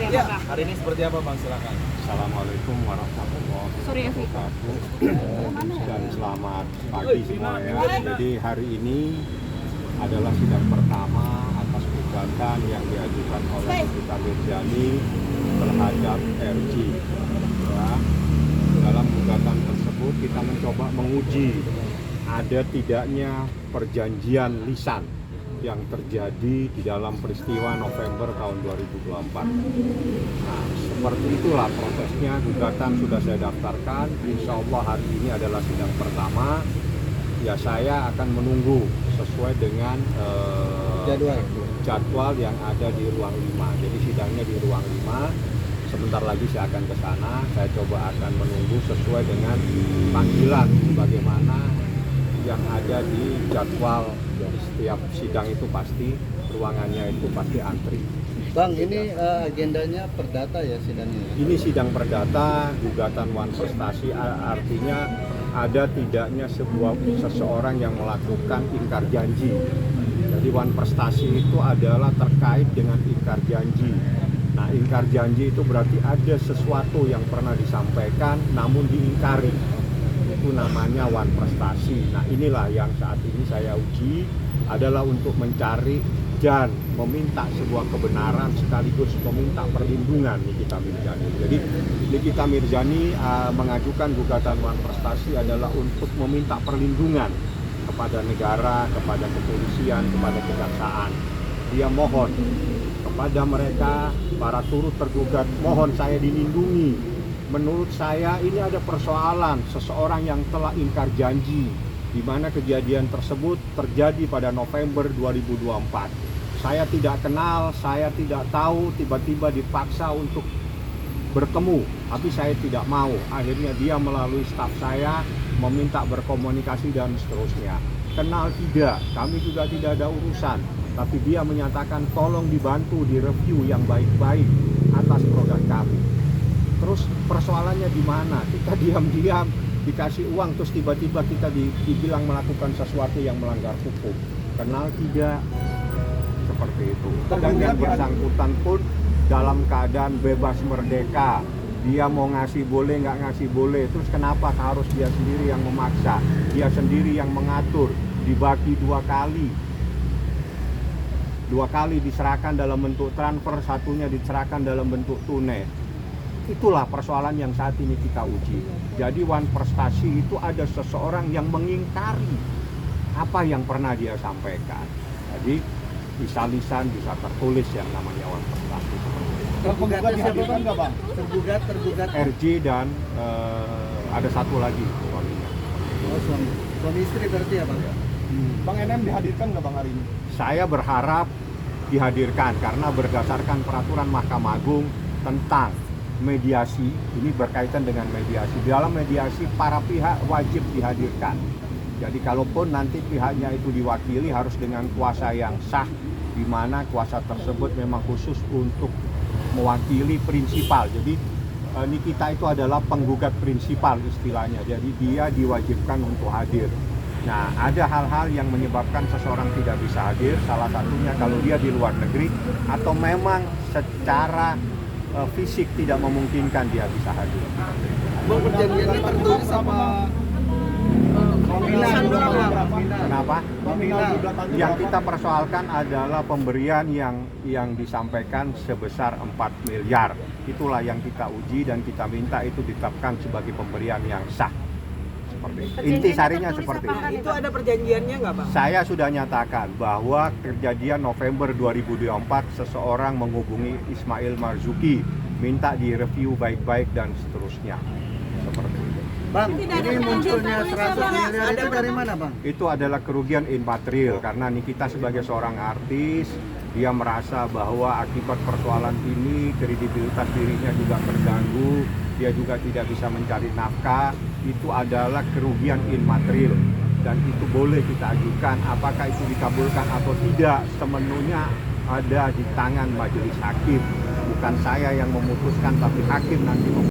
seperti Ya, apa, Bang? hari ini seperti apa, Bang? Silakan. Assalamualaikum warahmatullahi Sorry ya, Vika. wabarakatuh dan selamat pagi semuanya. Jadi hari ini adalah sidang pertama atas gugatan yang diajukan oleh Nikita Mirzani terhadap RJ. Ya, dalam gugatan tersebut kita mencoba menguji ada tidaknya perjanjian lisan yang terjadi di dalam peristiwa November tahun 2024. Nah, seperti itulah prosesnya. Gugatan sudah saya daftarkan. Insya Allah hari ini adalah sidang pertama. Ya, saya akan menunggu sesuai dengan jadwal yang ada di ruang 5. Jadi sidangnya di ruang 5. Sebentar lagi saya akan ke sana. Saya coba akan menunggu sesuai dengan panggilan bagaimana yang ada di jadwal. Jadi setiap sidang itu pasti ruangannya itu pasti antri. Bang, ini agendanya perdata ya sidangnya? Ini sidang perdata, gugatan wan prestasi, artinya ada tidaknya seseorang yang melakukan ingkar janji. Jadi wan prestasi itu adalah terkait dengan ingkar janji. Nah, ingkar janji itu berarti ada sesuatu yang pernah disampaikan namun diingkari. Itu namanya wan prestasi. Nah, inilah yang saat ini saya uji adalah untuk mencari dan meminta sebuah kebenaran sekaligus meminta perlindungan Nikita Mirzani. Jadi Nikita Mirzani mengajukan gugatan wan prestasi adalah untuk meminta perlindungan kepada negara, kepada kepolisian, kepada kejaksaan. Dia mohon kepada mereka para turut tergugat, mohon saya dilindungi. Menurut saya ini ada persoalan seseorang yang telah ingkar janji, di mana kejadian tersebut terjadi pada November 2024. Saya tidak kenal, saya tidak tahu, tiba-tiba dipaksa untuk bertemu, tapi saya tidak mau. Akhirnya dia melalui staf saya meminta berkomunikasi dan seterusnya. Kenal tidak, kami juga tidak ada urusan, tapi dia menyatakan tolong dibantu direview yang baik-baik atas produk kami. Terus persoalannya di mana? Kita diam-diam dikasih uang terus tiba-tiba kita dibilang melakukan sesuatu yang melanggar hukum. Kenal tidak? Seperti itu. Dan yang bersangkutan pun dalam keadaan bebas merdeka. Dia mau ngasih boleh, nggak ngasih boleh. Terus kenapa harus dia sendiri yang memaksa? Dia sendiri yang mengatur. Dibagi 2 kali. 2 kali diserahkan dalam bentuk transfer, satunya diserahkan dalam bentuk tunai. Itulah persoalan yang saat ini kita uji. Jadi wan prestasi itu ada seseorang yang mengingkari apa yang pernah dia sampaikan. Jadi bisa lisan, bisa tertulis yang namanya wan prestasi. Tergugat dihadirkan nggak, Bang? Tergugat. RJ dan ada satu lagi suaminya. Oh, suami istri berarti ya, Bang? Bang NM dihadirkan nggak, Bang, hari ini? Saya berharap dihadirkan karena berdasarkan peraturan Mahkamah Agung tentang mediasi, ini berkaitan dengan mediasi. Di dalam mediasi para pihak wajib dihadirkan. Jadi kalaupun nanti pihaknya itu diwakili harus dengan kuasa yang sah, di mana kuasa tersebut memang khusus untuk mewakili prinsipal. Jadi Nikita itu adalah penggugat prinsipal istilahnya. Jadi dia diwajibkan untuk hadir. Nah, ada hal-hal yang menyebabkan seseorang tidak bisa hadir. Salah satunya kalau dia di luar negeri atau memang secara fisik tidak memungkinkan dia bisa hadir. Bang, perjanjiannya tertulis sama nominal berapa? Kenapa? Nominal. Yang kita persoalkan adalah pemberian yang disampaikan sebesar 4 miliar. Itulah yang kita uji dan kita minta itu ditetapkan sebagai pemberian yang sah. Seperti itu. Inti sarinya seperti itu. Itu ada perjanjiannya nggak, Bang? Saya sudah nyatakan bahwa kejadian November 2024 seseorang menghubungi Ismail Marzuki, minta direview baik-baik dan seterusnya. Seperti itu. Bang, ini munculnya 100 miliar itu dari mana, Bang? Itu adalah kerugian immaterial karena Nikita sebagai seorang artis, dia merasa bahwa akibat persoalan ini kredibilitas dirinya juga terganggu, dia juga tidak bisa mencari nafkah. Itu adalah kerugian immaterial dan itu boleh kita ajukan. Apakah itu dikabulkan atau tidak semenuhnya ada di tangan majelis hakim. Bukan saya yang memutuskan tapi hakim nanti